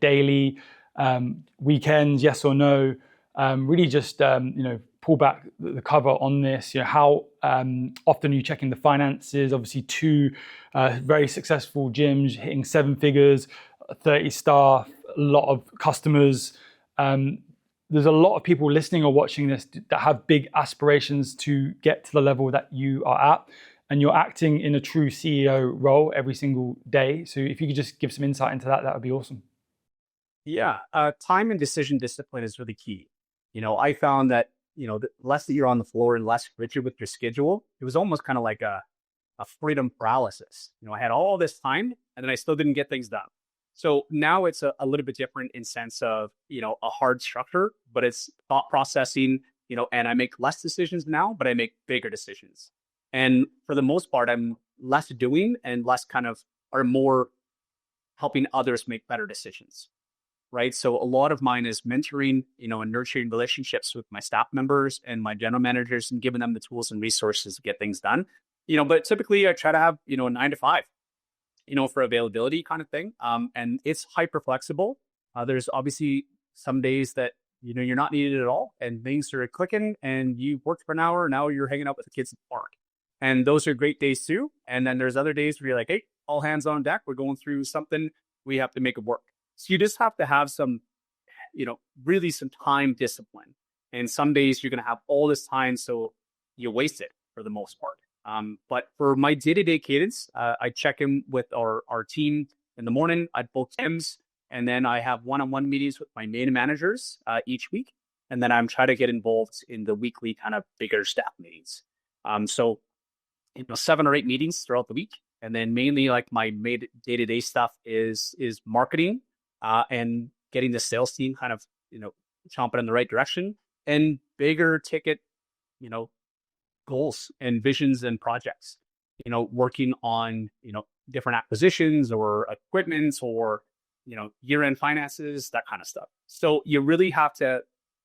daily, weekends, yes or no? Really just, pull back the cover on this. How often are you checking the finances? Obviously, two very successful gyms hitting 7 figures, 30 staff, a lot of customers. There's a lot of people listening or watching this that have big aspirations to get to the level that you are at, and you're acting in a true CEO role every single day. So if you could just give some insight into that, that would be awesome. Yeah, time and decision discipline is really key. I found that, the less that you're on the floor and less rigid with your schedule, it was almost kind of like a freedom paralysis. I had all this time and then I still didn't get things done. So now it's a little bit different in sense of, a hard structure, but it's thought processing, and I make less decisions now, but I make bigger decisions. And for the most part, I'm less doing and less or more helping others make better decisions. Right. So a lot of mine is mentoring, and nurturing relationships with my staff members and my general managers, and giving them the tools and resources to get things done. But typically I try to have, a 9 to 5, for availability kind of thing. And it's hyper flexible. There's obviously some days that, you're not needed at all and things are clicking and you worked for an hour. Now you're hanging out with the kids at the park. And those are great days too. And then there's other days where you're like, hey, all hands on deck. We're going through something. We have to make it work. So you just have to have some, really some time discipline. And some days you're going to have all this time, so you waste it for the most part. But for my day-to-day cadence, I check in with our team in the morning at both gyms. And then I have one-on-one meetings with my main managers each week. And then I'm trying to get involved in the weekly kind of bigger staff meetings. So 7 or 8 meetings throughout the week. And then mainly like my day-to-day stuff is marketing, and getting the sales team kind of, chomping in the right direction, and bigger ticket, goals and visions and projects, working on, different acquisitions or equipment or, year-end finances, that kind of stuff. So you really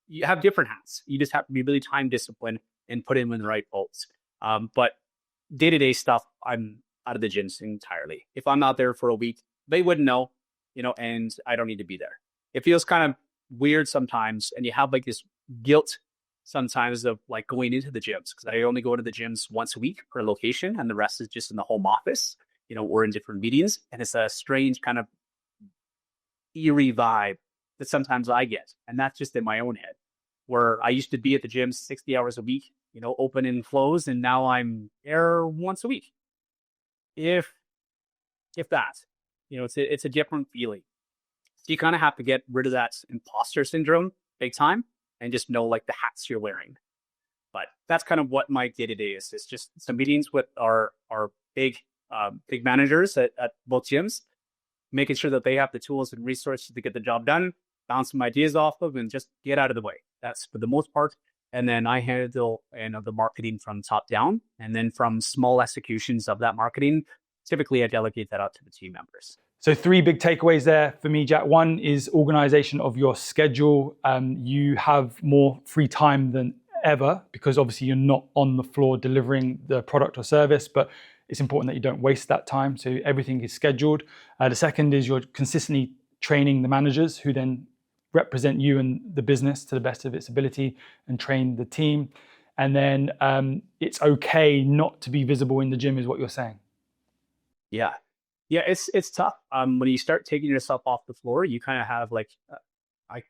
you have different hats. You just have to be really time disciplined and put in the right bolts. But day-to-day stuff, I'm out of the gyms entirely. If I'm not there for a week, they wouldn't know, and I don't need to be there. It feels kind of weird sometimes. And you have like this guilt sometimes of like going into the gyms, because I only go to the gyms once a week per location and the rest is just in the home office, or in different meetings. And it's a strange kind of eerie vibe that sometimes I get. And that's just in my own head, where I used to be at the gym 60 hours a week, open and close. And now I'm there once a week. If that, it's a different feeling. So you kind of have to get rid of that imposter syndrome big time and just know like the hats you're wearing. But that's kind of what my day-to-day is. It's just some meetings with our big managers at both gyms, making sure that they have the tools and resources to get the job done, bounce some ideas off of, and just get out of the way. That's for the most part. And then I handle the marketing from top down, and then from small executions of that marketing, typically I delegate that out to the team members. So 3 big takeaways there for me, Jack. One is organization of your schedule. You have more free time than ever because obviously you're not on the floor delivering the product or service, but it's important that you don't waste that time. So everything is scheduled. The second is you're consistently training the managers who then represent you and the business to the best of its ability and train the team. And then it's okay not to be visible in the gym is what you're saying. Yeah. Yeah, it's tough. When you start taking yourself off the floor, you kind of have like, I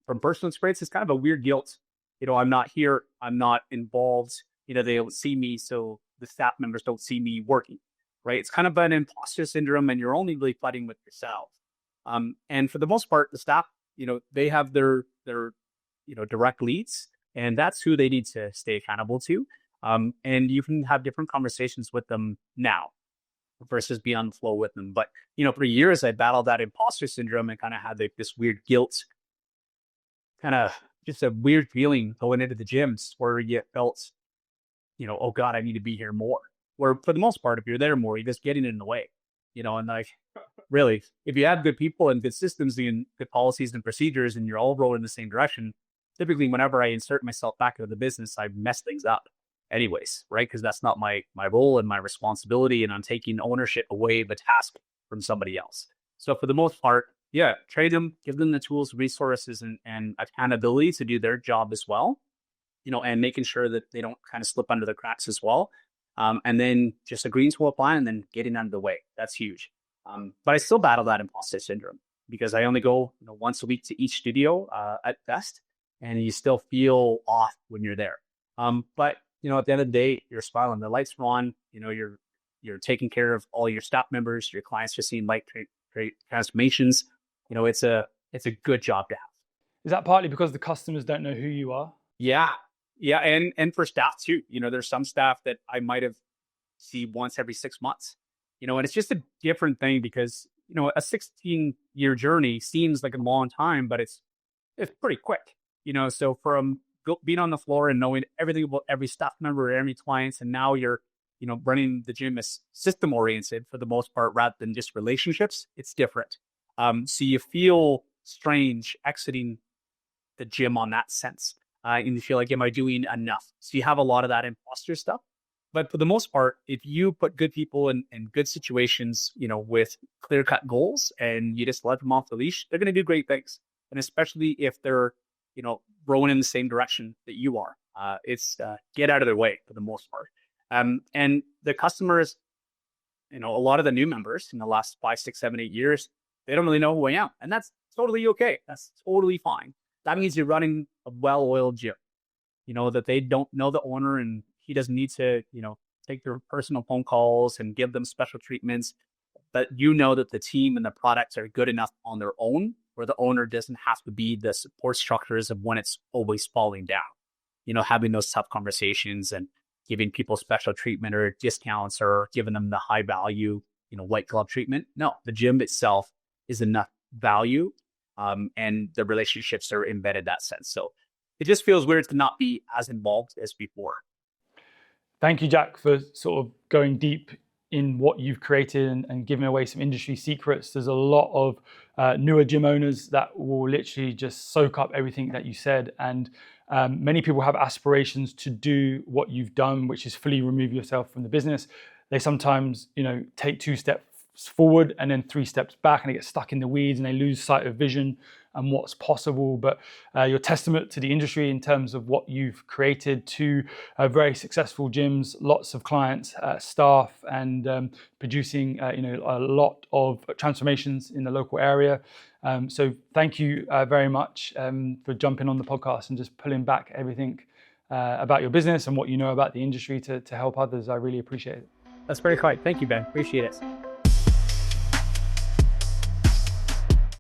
from personal experience, it's kind of a weird guilt. I'm not here, I'm not involved. They don't see me, so the staff members don't see me working, right? It's kind of an imposter syndrome, and you're only really fighting with yourself. And for the most part, the staff, they have their direct leads, and that's who they need to stay accountable to. And you can have different conversations with them now versus be on the flow with them. But, for years, I battled that imposter syndrome and kind of had this weird guilt, kind of just a weird feeling going into the gyms where you felt, oh God, I need to be here more. Where for the most part, if you're there more, you're just getting in the way, and like, really, if you have good people and good systems and good policies and procedures and you're all rowing in the same direction, typically whenever I insert myself back into the business, I mess things up anyways, right? Because that's not my role and my responsibility, and I'm taking ownership away of a task from somebody else. So for the most part, yeah, train them, give them the tools, resources, and accountability to do their job as well, and making sure that they don't kind of slip under the cracks as well. And then just agreeing to a plan and then getting out of the way. That's huge. But I still battle that imposter syndrome because I only go once a week to each studio at best, and you still feel off when you're there. But at the end of the day, you're smiling, the lights are on, you're taking care of all your staff members, your clients are seeing great transformations. It's a good job to have. Is that partly because the customers don't know who you are? Yeah. Yeah. And for staff too, there's some staff that I might have see once every 6 months, and it's just a different thing because, a 16-year journey seems like a long time, but it's pretty quick, so from being on the floor and knowing everything about every staff member, every clients, and now you're, running the gym as system oriented for the most part, rather than just relationships, it's different. So you feel strange exiting the gym on that sense. And you feel like, am I doing enough? So you have a lot of that imposter stuff. But for the most part, if you put good people in good situations, with clear-cut goals, and you just let them off the leash, they're going to do great things. And especially if they're, rowing in the same direction that you are, it's get out of their way for the most part. And the customers, a lot of the new members in the last 5, 6, 7, 8 years, they don't really know who I am. And that's totally okay. That's totally fine. That means you're running a well-oiled gym, that they don't know the owner and he doesn't need to, take their personal phone calls and give them special treatments. But that the team and the products are good enough on their own, where the owner doesn't have to be the support structures of when it's always falling down, having those tough conversations and giving people special treatment or discounts or giving them the high value, white glove treatment. No, the gym itself is enough value. And the relationships are embedded that sense. So it just feels weird to not be as involved as before. Thank you, Jack, for sort of going deep in what you've created and giving away some industry secrets. There's a lot of newer gym owners that will literally just soak up everything that you said. And many people have aspirations to do what you've done, which is fully remove yourself from the business. They sometimes, take 2 steps forward and then 3 steps back, and they get stuck in the weeds and they lose sight of vision and what's possible. But you're testament to the industry in terms of what you've created, to very successful gyms, lots of clients, staff, and producing a lot of transformations in the local area. So thank you very much for jumping on the podcast and just pulling back everything about your business and what you know about the industry to help others. I really appreciate it. That's very kind. Thank you, Ben. Appreciate it.